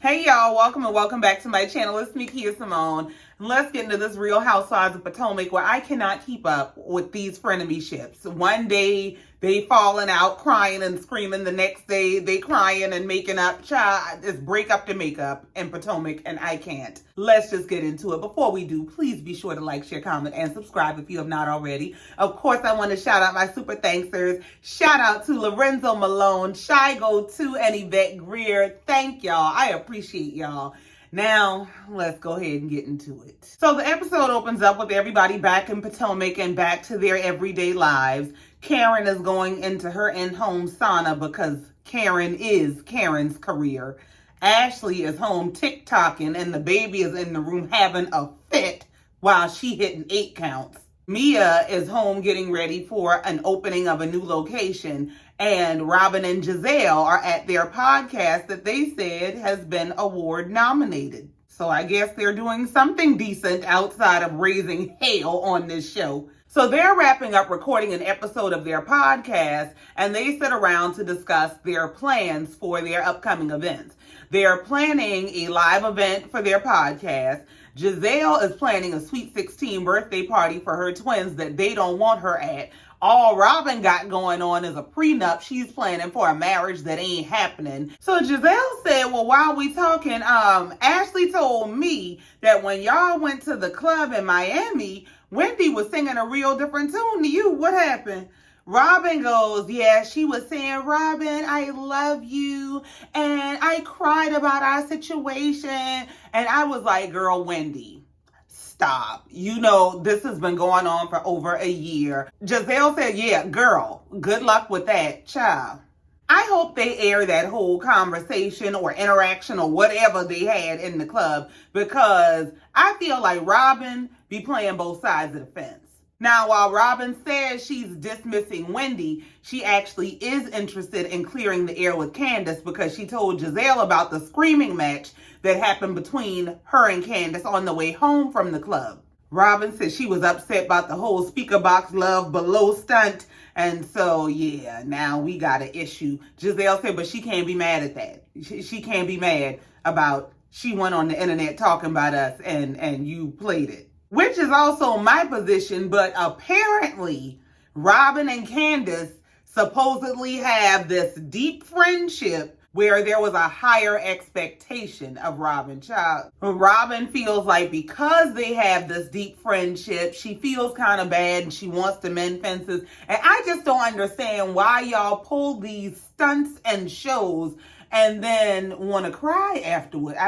Hey y'all, welcome and welcome back to my channel. It's me, Kia Simone. And let's get into this Real Housewives of Potomac where I cannot keep up with these frenemyships. One day they falling out, crying and screaming. The next day they crying and making up. Child, it's break up to make up in Potomac and I can't. Let's just get into it. Before we do, please be sure to like, share, comment, and subscribe if you have not already. Of course, I want to shout out my super thanksters. Shout out to Lorenzo Malone, Shy Go 2, and Yvette Greer. Thank y'all. I appreciate y'all. Now, let's go ahead and get into it. So the episode opens up with everybody back in Potomac and back to their everyday lives. Karen is going into her in-home sauna because Karen is Karen's career. Ashley is home TikToking and the baby is in the room having a fit while she hitting 8 counts. Mia is home getting ready for an opening of a new location, and Robin and Giselle are at their podcast that they said has been award nominated. So I guess they're doing something decent outside of raising hell on this show. So they're wrapping up recording an episode of their podcast, and they sit around to discuss their plans for their upcoming events. They're planning a live event for their podcast. Giselle is planning a Sweet 16 birthday party for her twins that they don't want her at. All Robin got going on is a prenup. She's planning for a marriage that ain't happening. So Giselle said, well, while we talking, Ashley told me that when y'all went to the club in Miami, Wendy was singing a real different tune to you. What happened? Robin goes, yeah, she was saying, Robin, I love you. And I cried about our situation. And I was like, girl, Wendy, stop. You know, this has been going on for over a year. Giselle said, yeah, girl, good luck with that, child. I hope they air that whole conversation or interaction or whatever they had in the club, because I feel like Robin be playing both sides of the fence. Now, while Robin says she's dismissing Wendy, she actually is interested in clearing the air with Candiace because she told Giselle about the screaming match that happened between her and Candiace on the way home from the club. Robin said she was upset about the whole speaker box love below stunt. And so, yeah, now we got an issue. Giselle said, but she can't be mad at that. She can't be mad about she went on the internet talking about us and you played it. Which is also my position, but apparently Robin and Candiace supposedly have this deep friendship where there was a higher expectation of Robin. Child. Robin feels like because they have this deep friendship, she feels kind of bad and she wants to mend fences. And I just don't understand why y'all pull these stunts and shows and then want to cry afterward.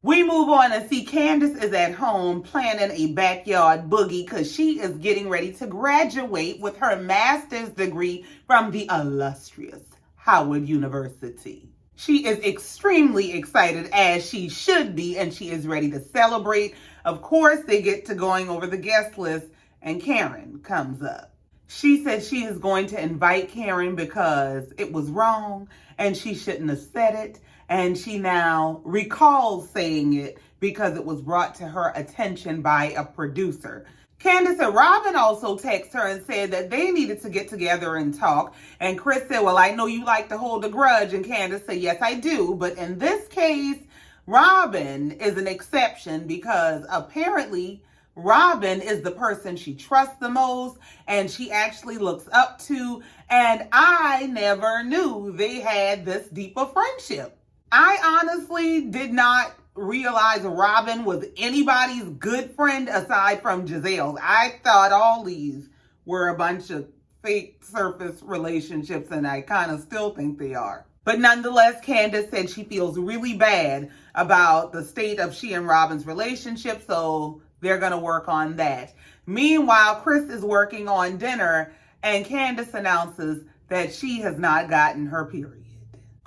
We move on and see Candiace is at home planning a backyard boogie because she is getting ready to graduate with her master's degree from the illustrious Howard University. She is extremely excited, as she should be, and she is ready to celebrate. Of course, they get to going over the guest list and Karen comes up. She said she is going to invite Karen because it was wrong and she shouldn't have said it. And she now recalls saying it because it was brought to her attention by a producer. Candiace and Robin also texted her and said that they needed to get together and talk. And Chris said, well, I know you like to hold a grudge. And Candiace said, yes, I do. But in this case, Robin is an exception because apparently Robin is the person she trusts the most and she actually looks up to. And I never knew they had this deep of friendship. I honestly did not realize Robin was anybody's good friend aside from Giselle's. I thought all these were a bunch of fake surface relationships, and I kind of still think they are. But nonetheless, Candiace said she feels really bad about the state of she and Robin's relationship, so they're going to work on that. Meanwhile, Chris is working on dinner, and Candiace announces that she has not gotten her period.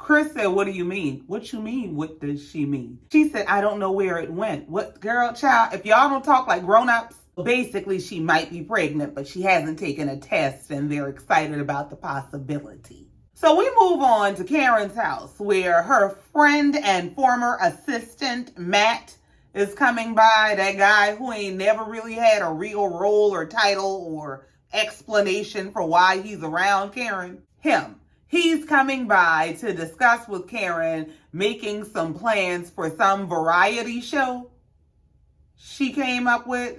Chris said, what do you mean? What you mean? What does she mean? She said, I don't know where it went. What, girl, child, if y'all don't talk like grown-ups, basically she might be pregnant, but she hasn't taken a test and they're excited about the possibility. So we move on to Karen's house where her friend and former assistant, Matt, is coming by. That guy who ain't never really had a real role or title or explanation for why he's around Karen. Him. He's coming by to discuss with Karen making some plans for some variety show she came up with.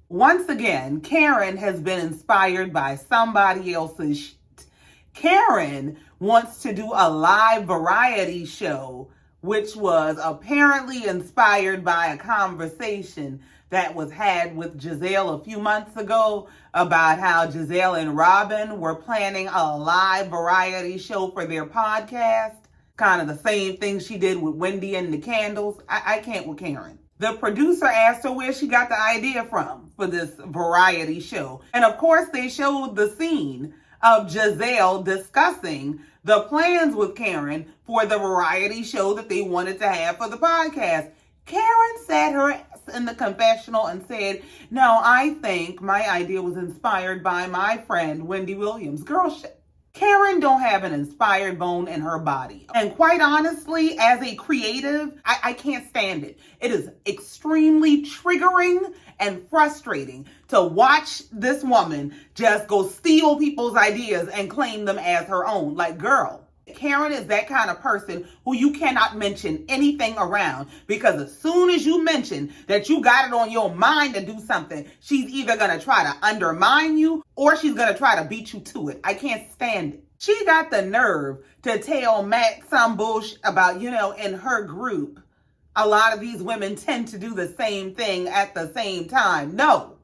Once again, Karen has been inspired by somebody else's shit. Karen wants to do a live variety show, which was apparently inspired by a conversation that was had with Giselle a few months ago about how Giselle and Robin were planning a live variety show for their podcast. Kind of the same thing she did with Wendy and the Candles. I can't with Karen. The producer asked her where she got the idea from for this variety show. And of course, they showed the scene of Giselle discussing the plans with Karen for the variety show that they wanted to have for the podcast. Karen sat her ass in the confessional and said, "No, I think my idea was inspired by my friend Wendy Williams." Girl, Karen don't have an inspired bone in her body. And quite honestly, as a creative, I can't stand it. It is extremely triggering and frustrating to watch this woman just go steal people's ideas and claim them as her own. Like, girl, Karen is that kind of person who you cannot mention anything around, because as soon as you mention that you got it on your mind to do something, she's either going to try to undermine you or she's going to try to beat you to it. I can't stand it. She got the nerve to tell Matt some bullshit about, in her group, a lot of these women tend to do the same thing at the same time. No.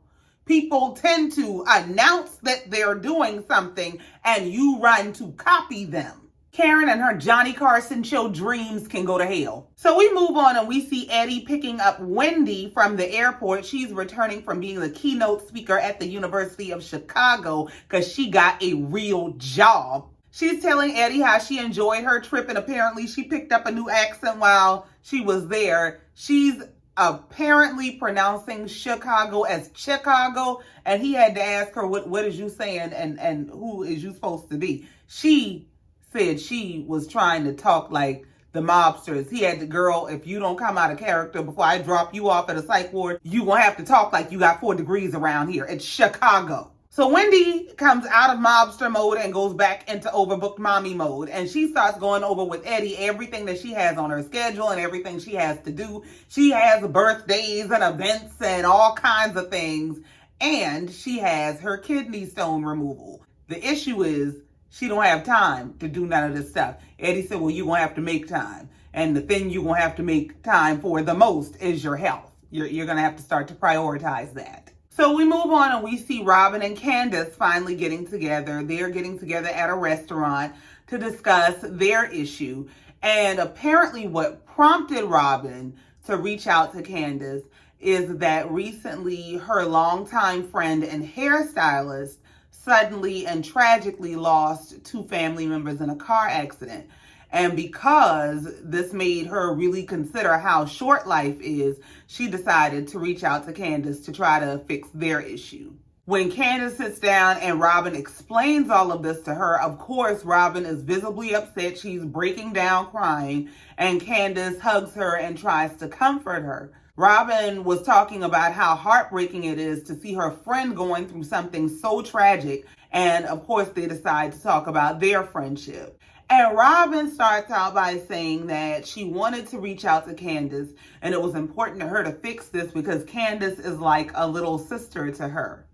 People tend to announce that they're doing something and you run to copy them. Karen and her Johnny Carson show dreams can go to hell. So we move on and we see Eddie picking up Wendy from the airport. She's returning from being the keynote speaker at the University of Chicago because she got a real job. She's telling Eddie how she enjoyed her trip, and apparently she picked up a new accent while she was there. She's apparently pronouncing Chicago as Chicago, and he had to ask her, what is you saying and who is you supposed to be? She said she was trying to talk like the mobsters. He had the girl, if you don't come out of character before I drop you off at a psych ward, you gonna have to talk like you got 4 degrees around here. It's Chicago. So Wendy comes out of mobster mode and goes back into overbooked mommy mode. And she starts going over with Eddie everything that she has on her schedule and everything she has to do. She has birthdays and events and all kinds of things. And she has her kidney stone removal. The issue is she don't have time to do none of this stuff. Eddie said, well, you're going to have to make time. And the thing you're going to have to make time for the most is your health. You're going to have to start to prioritize that. So we move on and we see Robin and Candiace finally getting together. They're getting together at a restaurant to discuss their issue. And apparently what prompted Robin to reach out to Candiace is that recently her longtime friend and hairstylist suddenly and tragically lost 2 family members in a car accident. And because this made her really consider how short life is, she decided to reach out to Candiace to try to fix their issue. When Candiace sits down and Robin explains all of this to her, of course, Robin is visibly upset. She's breaking down crying, and Candiace hugs her and tries to comfort her. Robin was talking about how heartbreaking it is to see her friend going through something so tragic. And of course, they decide to talk about their friendship. And Robin starts out by saying that she wanted to reach out to Candiace, and it was important to her to fix this because Candiace is like a little sister to her.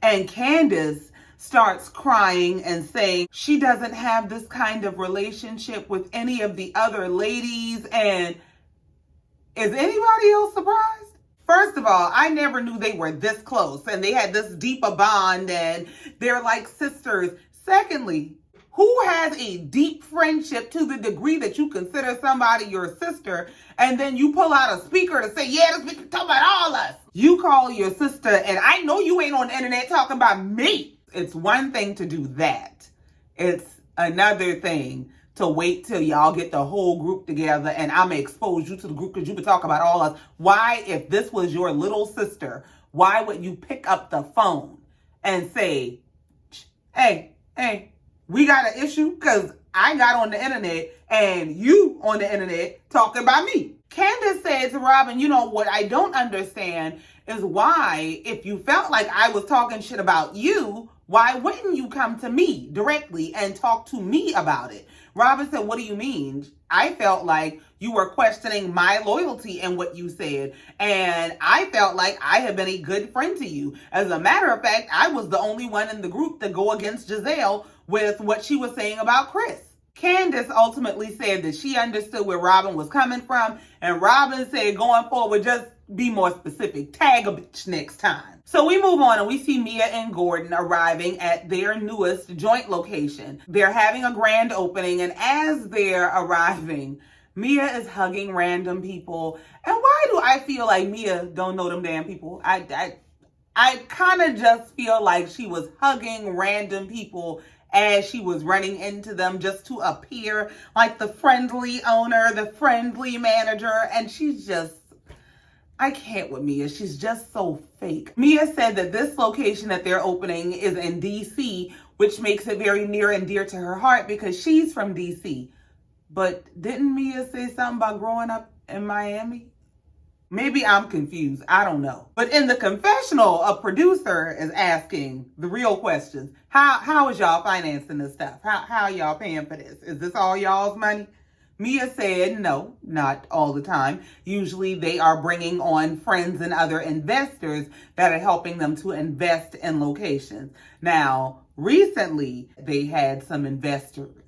And Candiace starts crying and saying she doesn't have this kind of relationship with any of the other ladies. And is anybody else surprised? First of all, I never knew they were this close and they had this deep a bond and they're like sisters. Secondly, who has a deep friendship to the degree that you consider somebody your sister and then you pull out a speaker to say, yeah, this speaker talking about all us? You call your sister, and I know you ain't on the internet talking about me. It's one thing to do that. It's another thing to wait till y'all get the whole group together and I'm going to expose you to the group because you been talking about all us. Why, if this was your little sister, why would you pick up the phone and say, hey, we got an issue because I got on the internet and you on the internet talking about me? Candiace said to Robin, what I don't understand is why, if you felt like I was talking shit about you, Why wouldn't you come to me directly and talk to me about it? Robin said, what do you mean? I felt like you were questioning my loyalty in what you said. And I felt like I had been a good friend to you. As a matter of fact, I was the only one in the group to go against Giselle with what she was saying about Chris. Candiace ultimately said that she understood where Robin was coming from. And Robin said, going forward, just be more specific. Tag a bitch next time. So we move on and we see Mia and Gordon arriving at their newest joint location. They're having a grand opening, and as they're arriving, Mia is hugging random people. And why do I feel like Mia don't know them damn people? I kind of just feel like she was hugging random people as she was running into them just to appear like the friendly owner, the friendly manager, and she's just, I can't with Mia. She's just so fake. Mia said that this location that they're opening is in DC, which makes it very near and dear to her heart because she's from DC. But didn't Mia say something about growing up in Miami? Maybe I'm confused. I don't know. But in the confessional, a producer is asking the real questions. How is y'all financing this stuff? How y'all paying for this? Is this all y'all's money? Mia said no, not all the time. Usually they are bringing on friends and other investors that are helping them to invest in locations. Now, recently they had some investors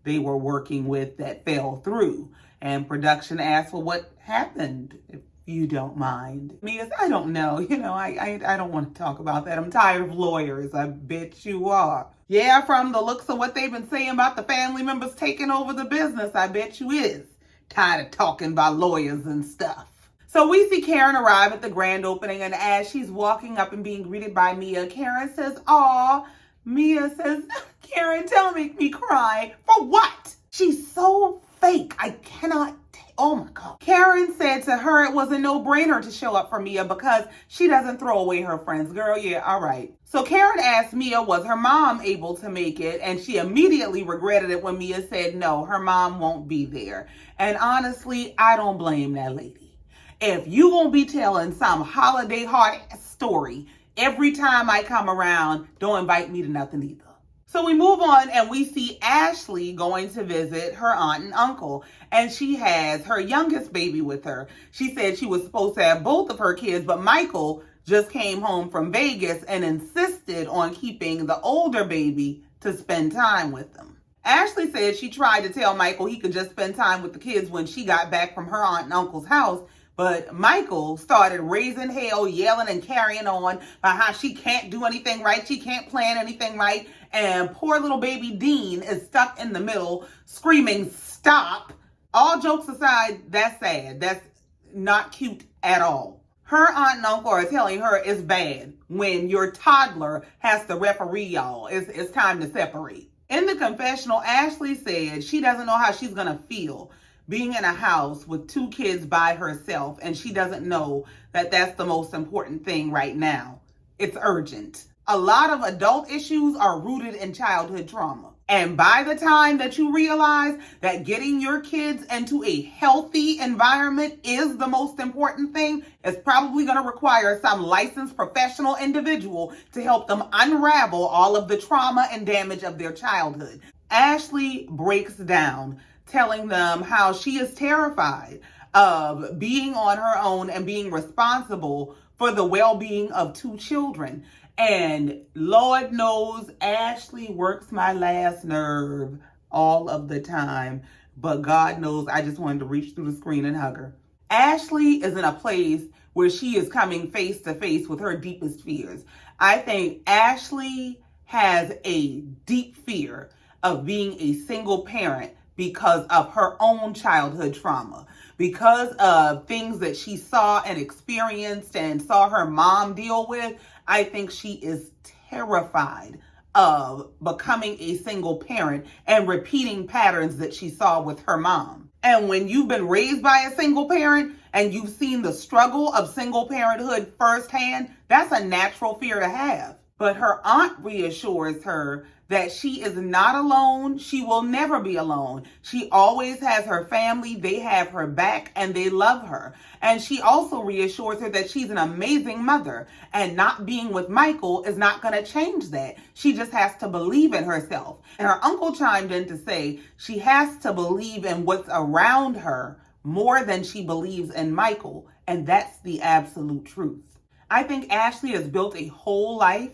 they were working with that fell through. And production asked, well, what happened, if you don't mind? Mia said, I don't know. I don't want to talk about that. I'm tired of lawyers. I bet you are. Yeah, from the looks of what they've been saying about the family members taking over the business, I bet you is. Tired of talking about lawyers and stuff. So we see Karen arrive at the grand opening, and as she's walking up and being greeted by Mia, Karen says, aw. Mia says, Karen, don't make me cry. For what? She's so fake. I cannot. Oh my God. Karen said to her it was a no-brainer to show up for Mia because she doesn't throw away her friends. Girl, yeah, all right. So Karen asked Mia, was her mom able to make it? And she immediately regretted it when Mia said no, her mom won't be there. And honestly, I don't blame that lady. If you gonna be telling some holiday heart story every time I come around, don't invite me to nothing either. So we move on and we see Ashley going to visit her aunt and uncle. And she has her youngest baby with her. She said she was supposed to have both of her kids, but Michael just came home from Vegas and insisted on keeping the older baby to spend time with them. Ashley said she tried to tell Michael he could just spend time with the kids when she got back from her aunt and uncle's house. But Michael started raising hell, yelling and carrying on about how she can't do anything right. She can't plan anything right. And poor little baby Dean is stuck in the middle screaming, stop. All jokes aside, that's sad. That's not cute at all. Her aunt and uncle are telling her it's bad when your toddler has to referee y'all. It's time to separate. In the confessional, Ashley said she doesn't know how she's going to feel being in a house with two kids by herself, and she doesn't know that that's the most important thing right now. It's urgent. A lot of adult issues are rooted in childhood trauma. And by the time that you realize that getting your kids into a healthy environment is the most important thing, it's probably going to require some licensed professional individual to help them unravel all of the trauma and damage of their childhood. Ashley breaks down, telling them how she is terrified of being on her own and being responsible for the well-being of two children. And Lord knows Ashley works my last nerve all of the time. But God knows I just wanted to reach through the screen and hug her. Ashley is in a place where she is coming face to face with her deepest fears. I think Ashley has a deep fear of being a single parent because of her own childhood trauma, because of things that she saw and experienced and saw her mom deal with. I think she is terrified of becoming a single parent and repeating patterns that she saw with her mom. And when you've been raised by a single parent and you've seen the struggle of single parenthood firsthand, that's a natural fear to have. But her aunt reassures her that she is not alone. She will never be alone. She always has her family. They have her back and they love her. And she also reassures her that she's an amazing mother, and not being with Michael is not going to change that. She just has to believe in herself. And her uncle chimed in to say she has to believe in what's around her more than she believes in Michael. And that's the absolute truth. I think Ashley has built a whole life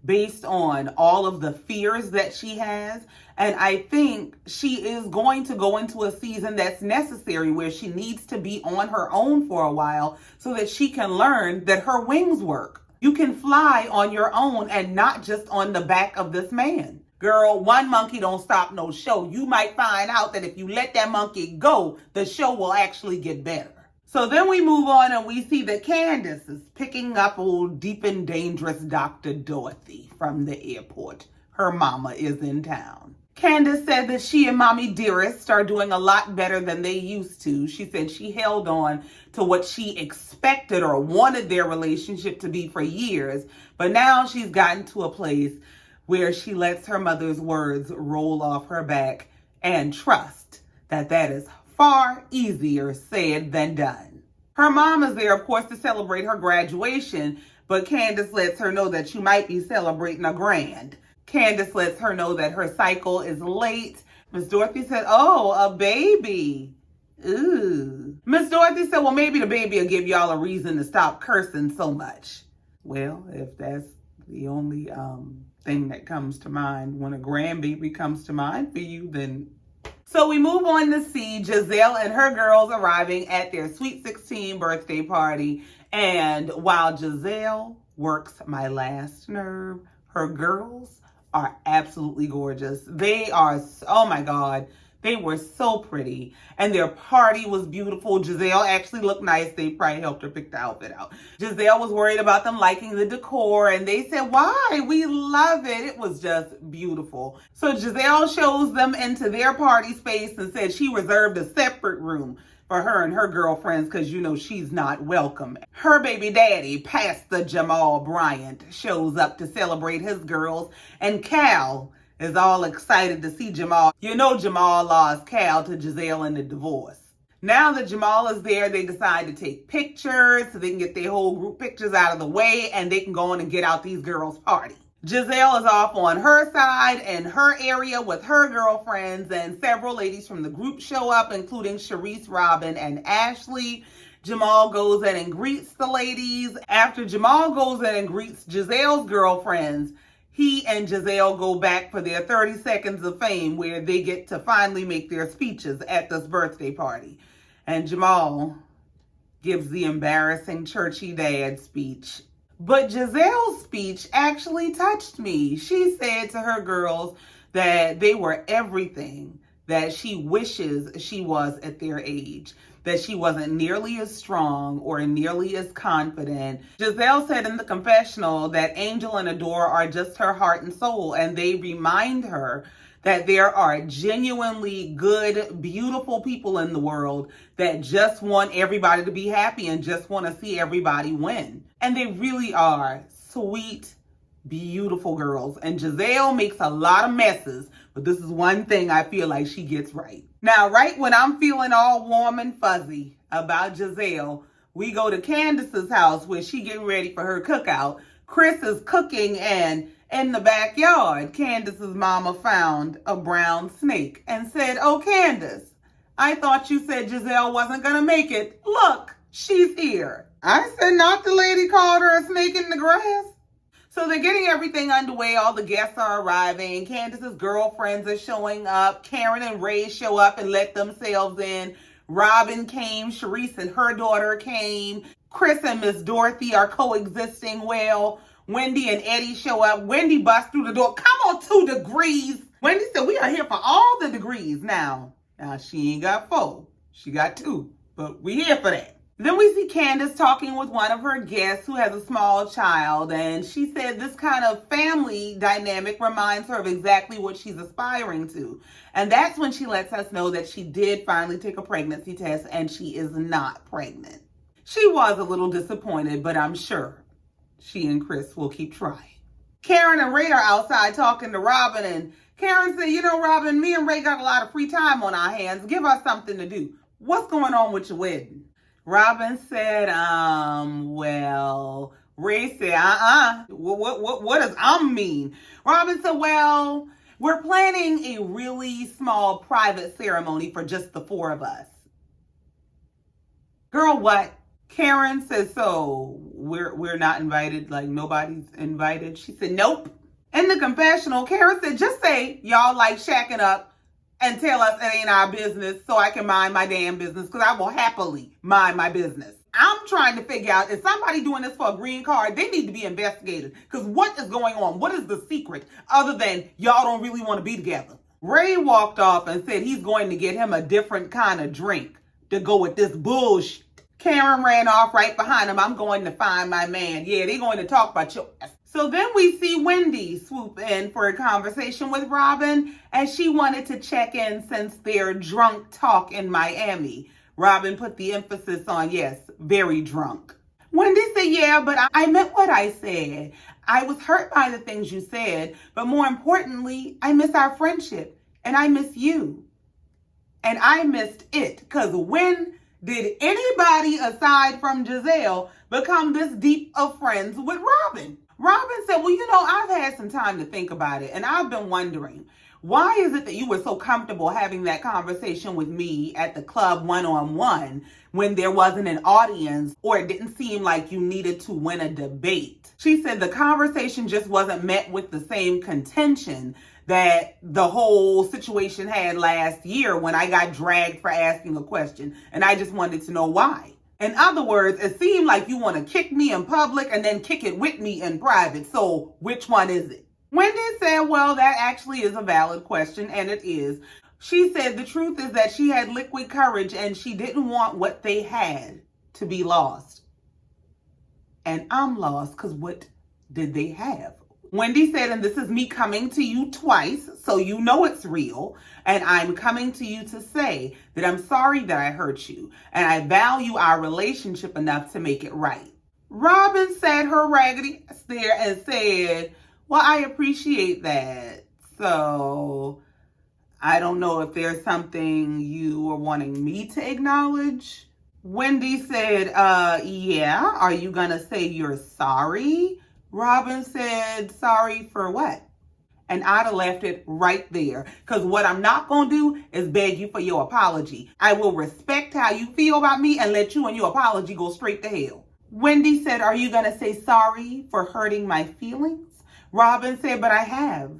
based on all of the fears that she has. And I think she is going to go into a season that's necessary where she needs to be on her own for a while so that she can learn that her wings work. You can fly on your own and not just on the back of this man. Girl, one monkey don't stop no show. You might find out that if you let that monkey go, the show will actually get better. So then we move on and we see that Candiace is picking up old deep and dangerous Dr. Dorothy from the airport. Her mama is in town. Candiace said that she and Mommy Dearest are doing a lot better than they used to. She said she held on to what she expected or wanted their relationship to be for years, but now she's gotten to a place where she lets her mother's words roll off her back and trust that that is far easier said than done. Her mom is there, of course, to celebrate her graduation, but Candiace lets her know that she might be celebrating a grand. Candiace lets her know that her cycle is late. Miss Dorothy said, "Oh, a baby. Ooh." Miss Dorothy said, "Well, maybe the baby will give y'all a reason to stop cursing so much." Well, if that's the only thing that comes to mind when a grandbaby comes to mind for you, then... So we move on to see Giselle and her girls arriving at their Sweet 16 birthday party. And while Giselle works my last nerve, her girls are absolutely gorgeous. They are, oh my God, they were so pretty. And their party was beautiful. Giselle actually looked nice. They probably helped her pick the outfit out. Giselle was worried about them liking the decor, and they said, "Why? We love it." It was just beautiful. So Giselle shows them into their party space and said she reserved a separate room for her and her girlfriends because, you know, she's not welcome. Her baby daddy, Pastor Jamal Bryant, shows up to celebrate his girls, and Cal is all excited to see Jamal. You know Jamal lost Cal to Giselle in the divorce. Now that Jamal is there, they decide to take pictures so they can get their whole group pictures out of the way and they can go on and get out these girls' party. Giselle is off on her side in her area with her girlfriends, and several ladies from the group show up, including Sharice, Robin, and Ashley. Jamal goes in and greets the ladies. After Jamal goes in and greets Giselle's girlfriends, he and Giselle go back for their 30 seconds of fame where they get to finally make their speeches at this birthday party. And Jamal gives the embarrassing churchy dad speech. But Giselle's speech actually touched me. She said to her girls that they were everything that she wishes she was at their age, that she wasn't nearly as strong or nearly as confident. Giselle said in the confessional that Angel and Adore are just her heart and soul, and they remind her that there are genuinely good, beautiful people in the world that just want everybody to be happy and just want to see everybody win. And they really are sweet, beautiful girls. And Giselle makes a lot of messes, but this is one thing I feel like she gets right. Now, right when I'm feeling all warm and fuzzy about Giselle, we go to Candiace's house where she getting ready for her cookout. Chris is cooking, and in the backyard, Candiace's mama found a brown snake and said, "Oh, Candiace, I thought you said Giselle wasn't going to make it. Look, she's here." I said, "Not the lady called her a snake in the grass." So they're getting everything underway. All the guests are arriving. Candiace's girlfriends are showing up. Karen and Ray show up and let themselves in. Robin came. Sharice and her daughter came. Chris and Miss Dorothy are coexisting well. Wendy and Eddie show up. Wendy busts through the door. "Come on, 2 degrees." Wendy said, "We are here for all the degrees." Now she ain't got 4. She got 2. But we here for that. Then we see Candiace talking with one of her guests who has a small child, and she said this kind of family dynamic reminds her of exactly what she's aspiring to. And that's when she lets us know that she did finally take a pregnancy test and she is not pregnant. She was a little disappointed, but I'm sure she and Chris will keep trying. Karen and Ray are outside talking to Robin, and Karen said, you know, Robin, me and Ray got a lot of free time on our hands. Give us something to do. What's going on with your wedding? Robin said, well, Ray said, what does mean? Robin said, well, we're planning a really small private ceremony for just the four of us. Girl, what? Karen says, so we're not invited, like nobody's invited? She said, nope. In the confessional, Karen said, just say y'all like shacking up and tell us it ain't our business so I can mind my damn business, because I will happily mind my business. I'm trying to figure out, is somebody doing this for a green card? They need to be investigated, because what is going on? What is the secret other than y'all don't really want to be together? Ray walked off and said he's going to get him a different kind of drink to go with this bullshit. Karen ran off right behind him. I'm going to find my man. Yeah, they're going to talk about your ass. So then we see Wendy swoop in for a conversation with Robin, and she wanted to check in since their drunk talk in Miami. Robin put the emphasis on, yes, very drunk. Wendy said, yeah, but I meant what I said. I was hurt by the things you said, but more importantly, I miss our friendship, and I miss you. And I missed it, because when did anybody aside from Giselle become this deep of friends with Robin? Robin said, well, you know, I've had some time to think about it, and I've been wondering, why is it that you were so comfortable having that conversation with me at the club one-on-one when there wasn't an audience, or it didn't seem like you needed to win a debate? She said the conversation just wasn't met with the same contention that the whole situation had last year when I got dragged for asking a question, and I just wanted to know why. In other words, it seemed like you want to kick me in public and then kick it with me in private. So which one is it? Wendy said, well, that actually is a valid question, and it is. She said the truth is that she had liquid courage and she didn't want what they had to be lost. And I'm lost because what did they have? Wendy said, and this is me coming to you twice, so you know it's real, and I'm coming to you to say that I'm sorry that I hurt you, and I value our relationship enough to make it right. Robin said her raggedy ass there and said, well, I appreciate that. So I don't know if there's something you are wanting me to acknowledge. Wendy said, yeah, are you gonna say you're sorry? Robin said, sorry for what? And I'd have left it right there, because what I'm not going to do is beg you for your apology. I will respect how you feel about me and let you and your apology go straight to hell. Wendy said, are you going to say sorry for hurting my feelings? Robin said, but I have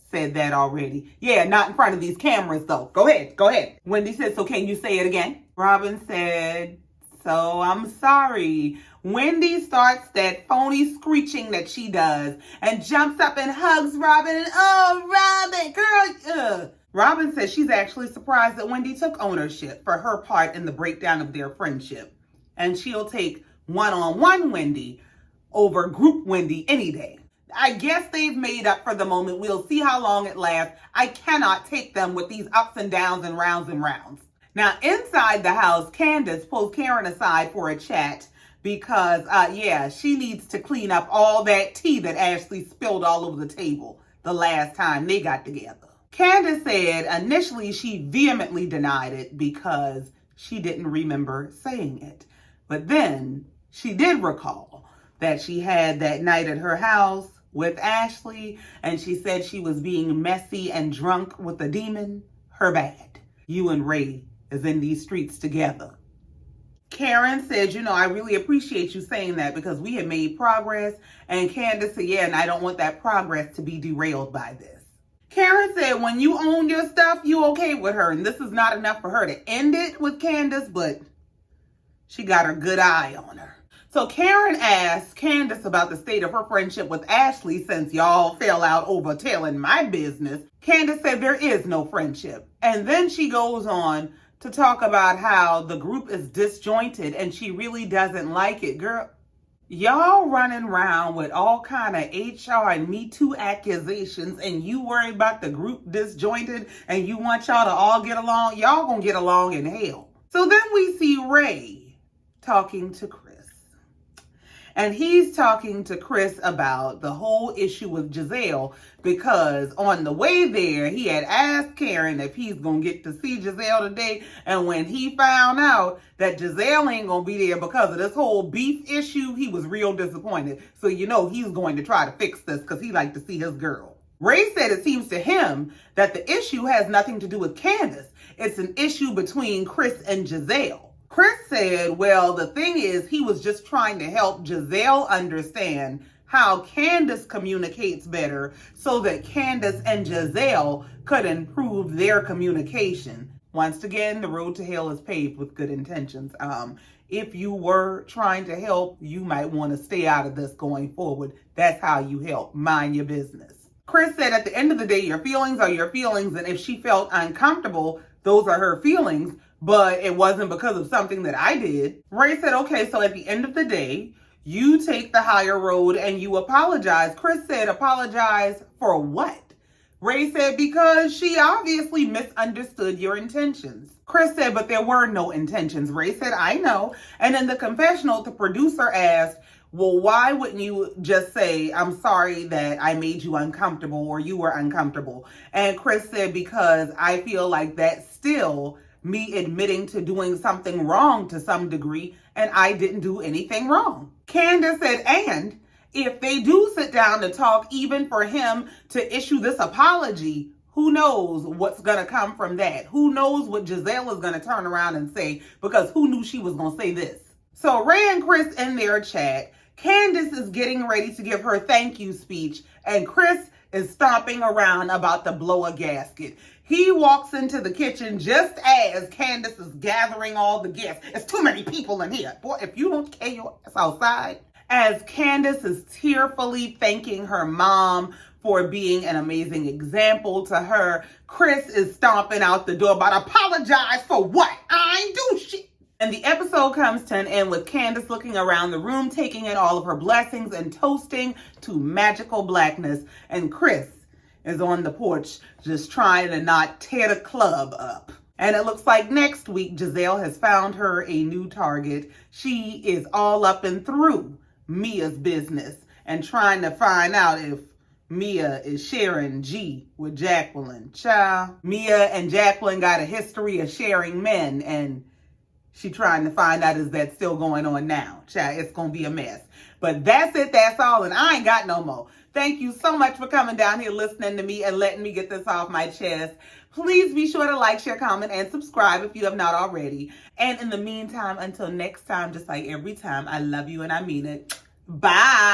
said that already. Yeah, not in front of these cameras though. Go ahead. Wendy said, so can you say it again? Robin said, so I'm sorry. Wendy starts that phony screeching that she does and jumps up and hugs Robin and, oh, Robin, girl, Robin says she's actually surprised that Wendy took ownership for her part in the breakdown of their friendship. And she'll take one-on-one Wendy over group Wendy any day. I guess they've made up for the moment. We'll see how long it lasts. I cannot take them with these ups and downs and rounds and rounds. Now, inside the house, Candiace pulls Karen aside for a chat because, she needs to clean up all that tea that Ashley spilled all over the table the last time they got together. Candiace said initially she vehemently denied it because she didn't remember saying it. But then she did recall that she had that night at her house with Ashley, and she said she was being messy and drunk with a demon. Her bad. You and Ray is in these streets together. Karen said, I really appreciate you saying that because we had made progress. And Candiace said, yeah, and I don't want that progress to be derailed by this. Karen said, when you own your stuff, you okay with her. And this is not enough for her to end it with Candiace, but she got her good eye on her. So Karen asked Candiace about the state of her friendship with Ashley since y'all fell out over telling my business. Candiace said there is no friendship. And then she goes on to talk about how the group is disjointed and she really doesn't like it. Girl, y'all running around with all kind of HR and Me Too accusations and you worry about the group disjointed and you want y'all to all get along? Y'all gonna get along in hell. So then we see Ray talking to Chris. And he's talking to Chris about the whole issue with Giselle, because on the way there, he had asked Karen if he's going to get to see Giselle today. And when he found out that Giselle ain't going to be there because of this whole beef issue, he was real disappointed. So you know he's going to try to fix this because he liked to see his girl. Ray said it seems to him that the issue has nothing to do with Candiace. It's an issue between Chris and Giselle. Chris said, well, the thing is, he was just trying to help Giselle understand how Candiace communicates better so that Candiace and Giselle could improve their communication. Once again, the road to hell is paved with good intentions. If you were trying to help, you might want to stay out of this going forward. That's how you help. Mind your business. Chris said at the end of the day, your feelings are your feelings, and if she felt uncomfortable, those are her feelings, but it wasn't because of something that I did. Ray said, okay, so at the end of the day, you take the higher road and you apologize. Chris said, apologize for what? Ray said, because she obviously misunderstood your intentions. Chris said, but there were no intentions. Ray said, I know. And in the confessional, the producer asked, well, why wouldn't you just say, I'm sorry that I made you uncomfortable or you were uncomfortable? And Chris said, because I feel like that's still me admitting to doing something wrong to some degree, and I didn't do anything wrong. Candiace said, and if they do sit down to talk, even for him to issue this apology, who knows what's going to come from that? Who knows what Giselle is going to turn around and say, because who knew she was going to say this? So Ray and Chris in their chat, Candiace is getting ready to give her thank you speech, and Chris is stomping around about to blow a gasket. He walks into the kitchen just as Candiace is gathering all the guests. It's too many people in here. Boy, if you don't care your ass outside. As Candiace is tearfully thanking her mom for being an amazing example to her, Chris is stomping out the door about apologize for what? I ain't do shit. And the episode comes to an end with Candiace looking around the room, taking in all of her blessings and toasting to magical blackness. And Chris is on the porch just trying to not tear the club up. And it looks like next week, Giselle has found her a new target. She is all up and through Mia's business and trying to find out if Mia is sharing G with Jacqueline. Child, Mia and Jacqueline got a history of sharing men, and she trying to find out, is that still going on now? Child, it's going to be a mess. But that's it. That's all. And I ain't got no more. Thank you so much for coming down here, listening to me, and letting me get this off my chest. Please be sure to like, share, comment, and subscribe if you have not already. And in the meantime, until next time, just like every time, I love you and I mean it. Bye.